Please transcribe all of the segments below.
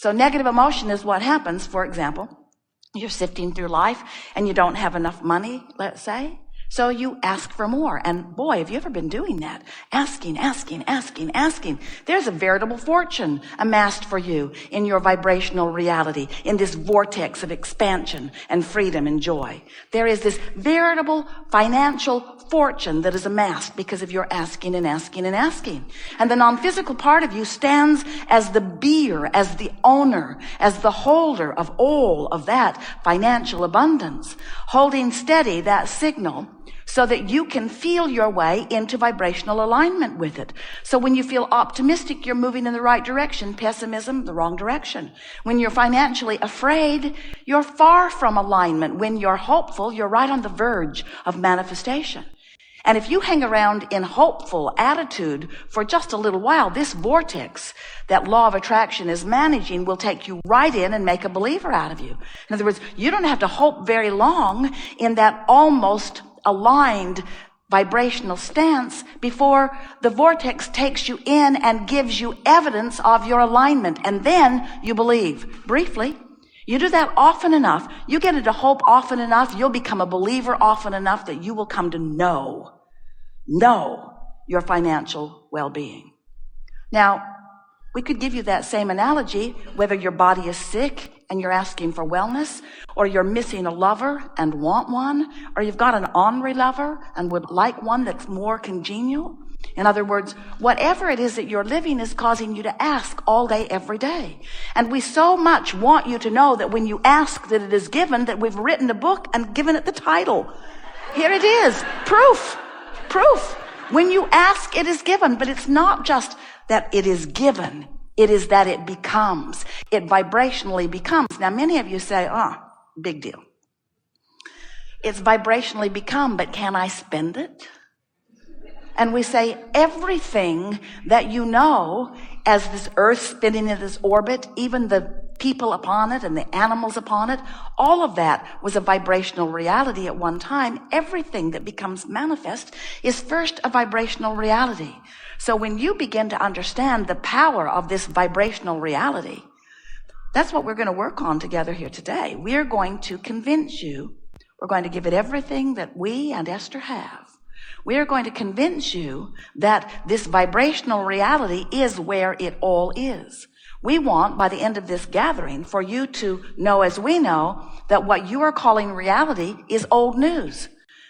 So negative emotion is what happens. For example, you're sifting through life and you don't have enough money, let's say. So you ask for more. And boy, have you ever been doing that? Asking. There's a veritable fortune amassed for you in your vibrational reality, in this vortex of expansion and freedom and joy. There is this veritable financial fortune that is amassed because of your asking. And the non-physical part of you stands as the beer, as the owner, as the holder of all of that financial abundance, holding steady that signal so that you can feel your way into vibrational alignment with it. So when you feel optimistic, you're moving in the right direction. Pessimism, the wrong direction. When you're financially afraid, you're far from alignment. When you're hopeful, you're right on the verge of manifestation. And if you hang around in hopeful attitude for just a little while, this vortex that law of attraction is managing will take you right in and make a believer out of you. In other words, you don't have to hope very long in that almost aligned vibrational stance before the vortex takes you in and gives you evidence of your alignment. And then you believe. Briefly, you do that often enough, you get into hope often enough, you'll become a believer often enough that you will come to know your financial well-being. Now, we could give you that same analogy, whether your body is sick and you're asking for wellness, or you're missing a lover and want one, or you've got an ornery lover and would like one that's more congenial. In other words, whatever it is that you're living is causing you to ask all day, every day. And we so much want you to know that when you ask that it is given, that we've written a book and given it the title. Here it is. Proof. When you ask, it is given. But it's not just that it is given. It is that it becomes. It vibrationally becomes. Now, many of you say, big deal. It's vibrationally become, but can I spend it? And we say everything that you know as this earth spinning in this orbit, even the people upon it and the animals upon it, all of that was a vibrational reality at one time. Everything that becomes manifest is first a vibrational reality. So when you begin to understand the power of this vibrational reality, that's what we're going to work on together here today. We're going to convince you. We're going to give it everything that we and Esther have. We are going to convince you that this vibrational reality is where it all is. We want, by the end of this gathering, for you to know, as we know, that what you are calling reality is old news.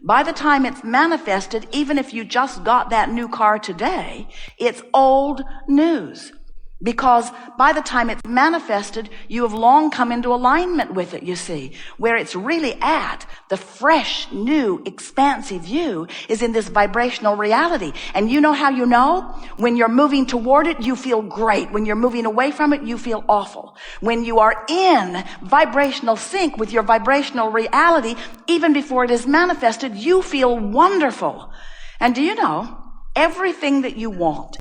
By the time it's manifested, even if you just got that new car today, it's old news. Because by the time it's manifested, you have long come into alignment with it, you see. Where it's really at, the fresh, new, expansive you is in this vibrational reality. And you know how you know? When you're moving toward it, you feel great. When you're moving away from it, you feel awful. When you are in vibrational sync with your vibrational reality, even before it is manifested, you feel wonderful. And do you know? Everything you want,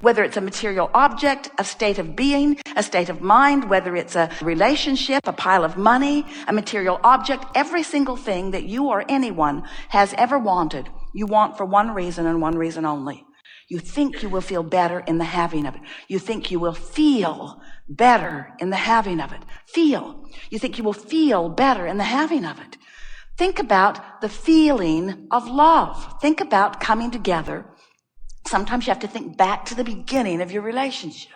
whether it's a material object, a state of being, a state of mind, whether it's a relationship, a pile of money, a material object, every single thing that you or anyone has ever wanted, you want for one reason and one reason only. You think you will feel better in the having of it. You think you will feel better in the having of it. You think you will feel better in the having of it. Think about the feeling of love. Think about coming together. Sometimes you have to think back to the beginning of your relationship.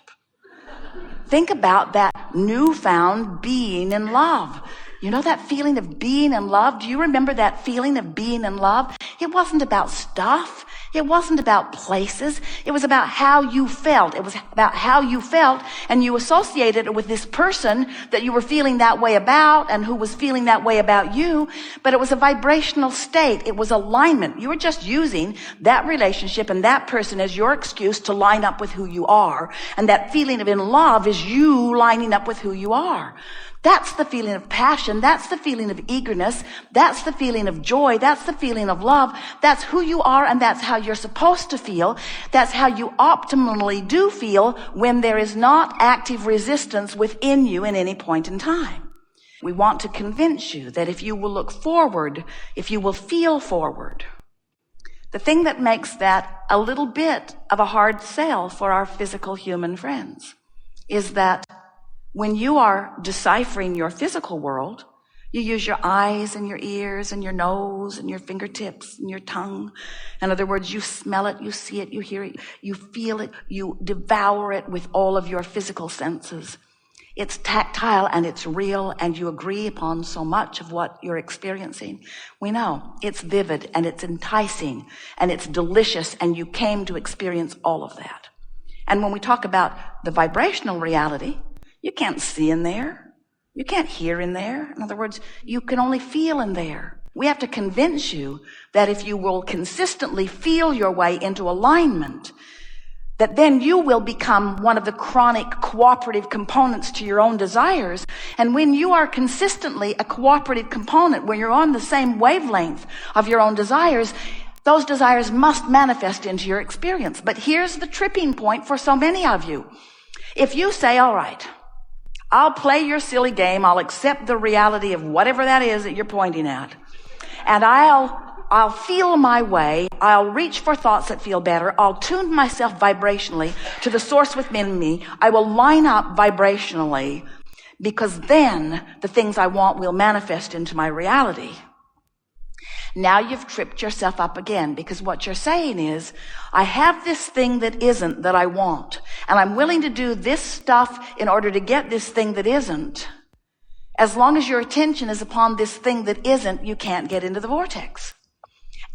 Think about that newfound being in love. You know that feeling of being in love? Do you remember that feeling of being in love? It wasn't about stuff. It wasn't about places. It was about how you felt. It was about how you felt, and you associated it with this person that you were feeling that way about and who was feeling that way about you. But it was a vibrational state. It was alignment. You were just using that relationship and that person as your excuse to line up with who you are. And that feeling of in love is you lining up with who you are. That's the feeling of passion. That's the feeling of eagerness. That's the feeling of joy. That's the feeling of love. That's who you are, and that's how you're supposed to feel. That's how you optimally do feel when there is not active resistance within you in any point in time. We want to convince you that if you will look forward, if you will feel forward, the thing that makes that a little bit of a hard sell for our physical human friends is that When you are deciphering your physical world, you use your eyes and your ears and your nose and your fingertips and your tongue. In other words, you smell it, you see it, you hear it, you feel it, you devour it with all of your physical senses. It's tactile and it's real, and you agree upon so much of what you're experiencing. We know it's vivid and it's enticing and it's delicious, and you came to experience all of that. And when we talk about the vibrational reality, you can't see in there. You can't hear in there. In other words, you can only feel in there. We have to convince you that if you will consistently feel your way into alignment, that then you will become one of the chronic cooperative components to your own desires. And when you are consistently a cooperative component, when you're on the same wavelength of your own desires, those desires must manifest into your experience. But here's the tripping point for so many of you. If you say, all right, I'll play your silly game, I'll accept the reality of whatever that is that you're pointing at, and I'll feel my way, I'll reach for thoughts that feel better, I'll tune myself vibrationally to the source within me, I will line up vibrationally, because then the things I want will manifest into my reality. Now you've tripped yourself up again, because what you're saying is, I have this thing that isn't that I want, and I'm willing to do this stuff in order to get this thing that isn't. As long as your attention is upon this thing that isn't, you can't get into the vortex.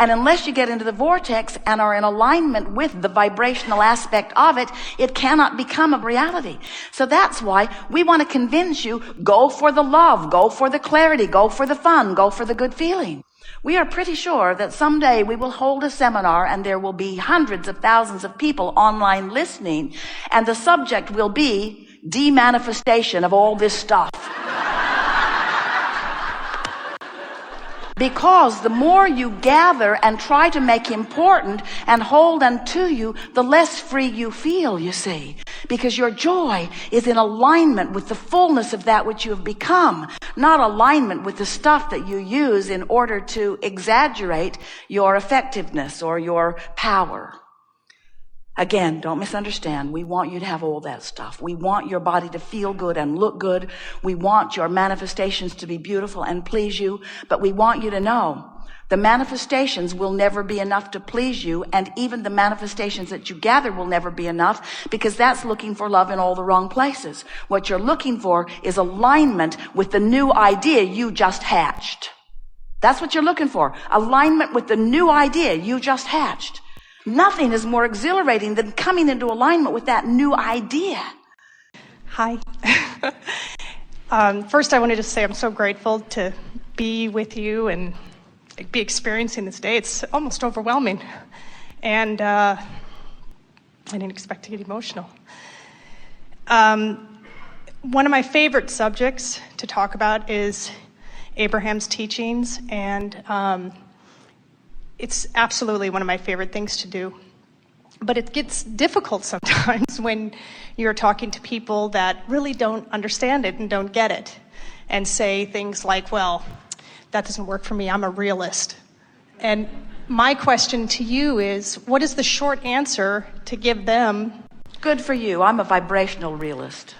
And unless you get into the vortex and are in alignment with the vibrational aspect of it, it cannot become a reality. So that's why we want to convince you, go for the love, go for the clarity, go for the fun, go for the good feeling. We are pretty sure that someday we will hold a seminar and there will be hundreds of thousands of people online listening, and the subject will be demanifestation of all this stuff. Because the more you gather and try to make important and hold unto you, the less free you feel, you see. Because your joy is in alignment with the fullness of that which you have become, not alignment with the stuff that you use in order to exaggerate your effectiveness or your power. Again, don't misunderstand. We want you to have all that stuff. We want your body to feel good and look good. We want your manifestations to be beautiful and please you. But we want you to know the manifestations will never be enough to please you. And even the manifestations that you gather will never be enough, because that's looking for love in all the wrong places. What you're looking for is alignment with the new idea you just hatched. That's what you're looking for. Alignment with the new idea you just hatched. Nothing is more exhilarating than coming into alignment with that new idea. Hi. First, I wanted to say I'm so grateful to be with you and be experiencing this day. It's almost overwhelming. And I didn't expect to get emotional. One of my favorite subjects to talk about is Abraham's teachings, and it's absolutely one of my favorite things to do. But it gets difficult sometimes when you're talking to people that really don't understand it and don't get it, and say things like, well, that doesn't work for me, I'm a realist. And my question to you is, what is the short answer to give them? Good for you, I'm a vibrational realist.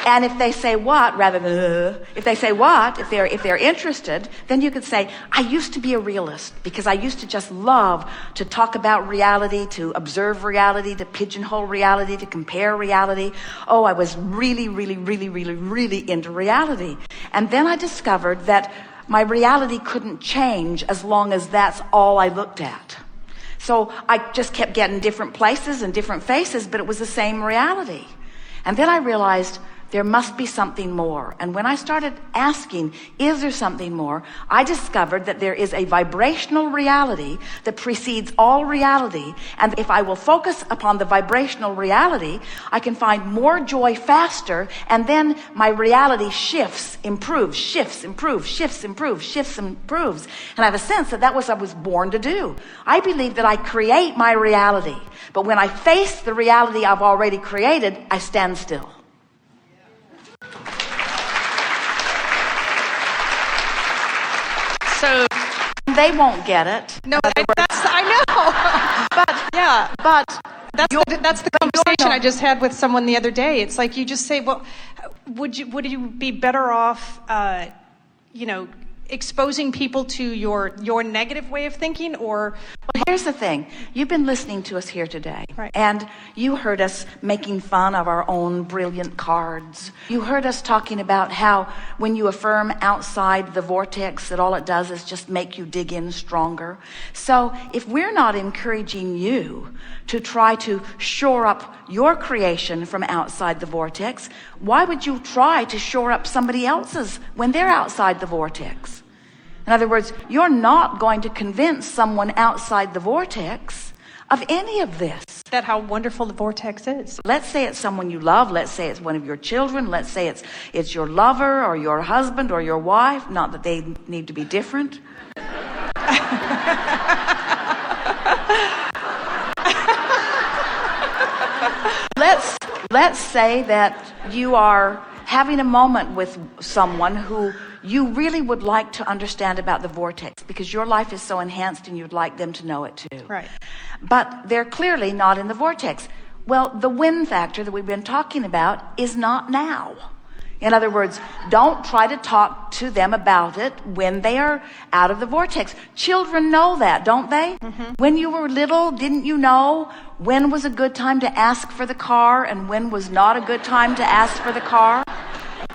And if they say what, rather than if they say what, if they're interested, then you could say, I used to be a realist because I used to just love to talk about reality, to observe reality, to pigeonhole reality, to compare reality. Oh, I was really, really, really, really, really into reality. And then I discovered that my reality couldn't change as long as that's all I looked at. So I just kept getting different places and different faces, but it was the same reality. And then I realized there must be something more. And when I started asking, is there something more? I discovered that there is a vibrational reality that precedes all reality. And if I will focus upon the vibrational reality, I can find more joy faster. And then my reality shifts, improves, shifts, improves, shifts, improves, shifts, improves. And I have a sense that that was what I was born to do. I believe that I create my reality. But when I face the reality I've already created, I stand still. So They won't get it. No, I know. But Yeah. but That's the conversation I just had with someone the other day. It's like you just say, well, would you be better off, exposing people to your negative way of thinking, or? Well, here's the thing. You've been listening to us here today. Right. And you heard us making fun of our own brilliant cards. You heard us talking about how when you affirm outside the vortex, that all it does is just make you dig in stronger. So if we're not encouraging you to try to shore up your creation from outside the vortex, why would you try to shore up somebody else's when they're outside the vortex? In other words, you're not going to convince someone outside the vortex of any of this. That how wonderful the vortex is. Let's say it's someone you love. Let's say it's one of your children. Let's say it's your lover or your husband or your wife. Not that they need to be different. Let's say that you are having a moment with someone who you really would like to understand about the vortex because your life is so enhanced and you'd like them to know it too. Right. But they're clearly not in the vortex. Well, the when factor that we've been talking about is not now. In other words, don't try to talk to them about it when they are out of the vortex. Children know that, don't they? Mm-hmm. When you were little, didn't you know when was a good time to ask for the car and when was not a good time to ask for the car?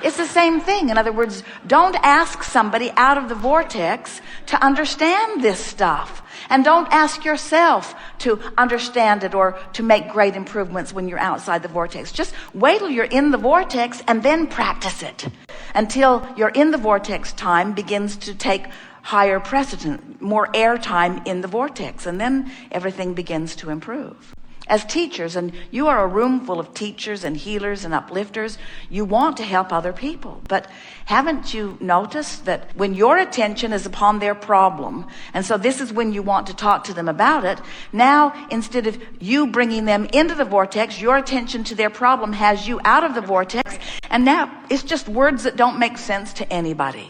It's the same thing. In other words, don't ask somebody out of the vortex to understand this stuff. And don't ask yourself to understand it or to make great improvements when you're outside the vortex. Just wait till you're in the vortex and then practice it until you're in the vortex time begins to take higher precedent, more air time in the vortex, and then everything begins to improve. As teachers, and you are a room full of teachers and healers and uplifters, you want to help other people. But haven't you noticed that when your attention is upon their problem, and so this is when you want to talk to them about it, now instead of you bringing them into the vortex, your attention to their problem has you out of the vortex, and now it's just words that don't make sense to anybody.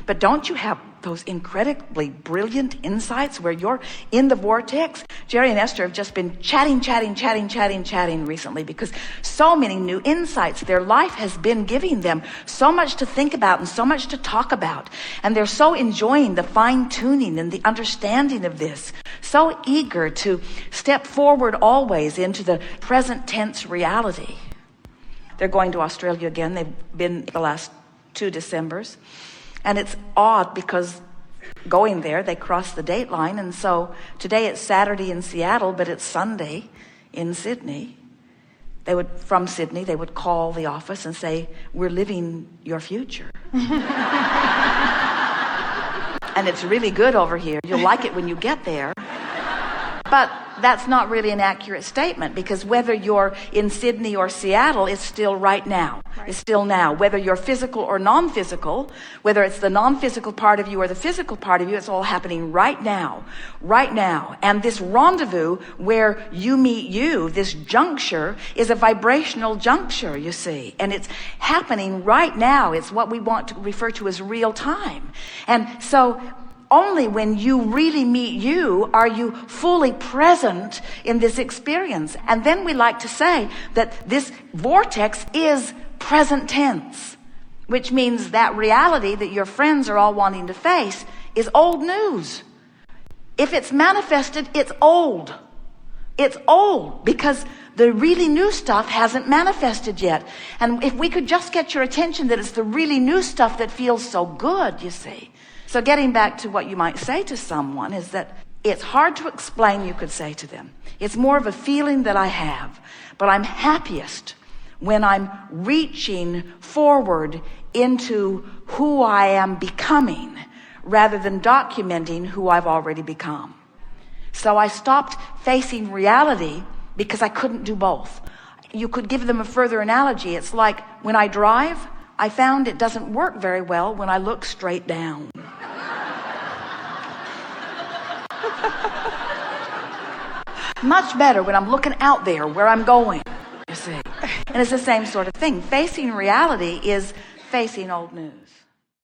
But don't you have those incredibly brilliant insights where you're in the vortex? Jerry and Esther have just been chatting recently because so many new insights. Their life has been giving them so much to think about and so much to talk about. And they're so enjoying the fine-tuning and the understanding of this. So eager to step forward always into the present tense reality. They're going to Australia again. They've been the last 2 Decembers. And it's odd because going there, they cross the date line. And so today it's Saturday in Seattle, but it's Sunday in Sydney. From Sydney, they would call the office and say, "We're living your future." And it's really good over here. You'll like it when you get there. But that's not really an accurate statement because whether you're in Sydney or Seattle, it's still right now. Right. It's still now. Whether you're physical or non-physical, whether it's the non-physical part of you or the physical part of you, it's all happening right now. Right now. And this rendezvous where you meet you, this juncture, is a vibrational juncture, you see. And it's happening right now. It's what we want to refer to as real time. And so only when you really meet you are you fully present in this experience. And then we like to say that this vortex is present tense, which means that reality that your friends are all wanting to face is old news. If it's manifested, it's old. It's old because the really new stuff hasn't manifested yet. And if we could just get your attention that it's the really new stuff that feels so good, you see. So getting back to what you might say to someone is that it's hard to explain, you could say to them. It's more of a feeling that I have, but I'm happiest when I'm reaching forward into who I am becoming rather than documenting who I've already become. So I stopped facing reality because I couldn't do both. You could give them a further analogy. It's like when I drive, I found it doesn't work very well when I look straight down. Much better when I'm looking out there where I'm going, you see. And it's the same sort of thing. Facing reality is facing old news.